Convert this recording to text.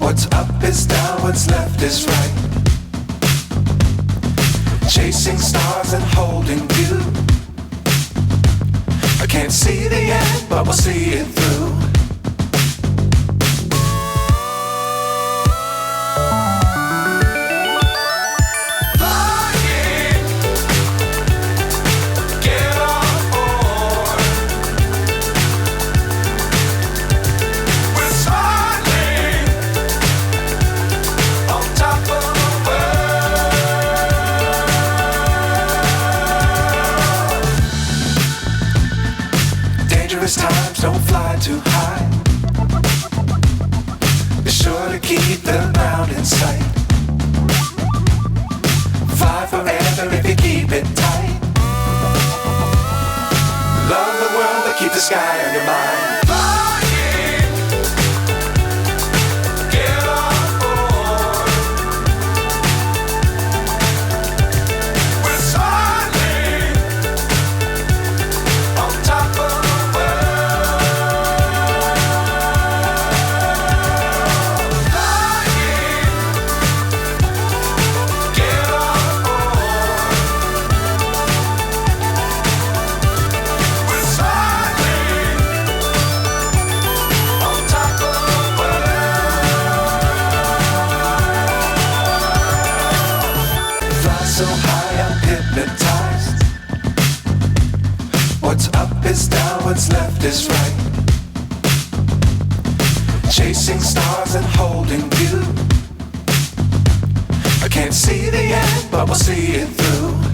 What's up is down, what's left is right. Chasing stars and holding you. I can't see the end, but we'll see it through. Times don't fly too high. Be sure to keep the ground in sight. Fly forever if you keep it tight. Love the world but keep the sky on your mind. So high I'm hypnotized. What's up is down, what's left is right. Chasing stars and holding you. I can't see the end, but we'll see it through.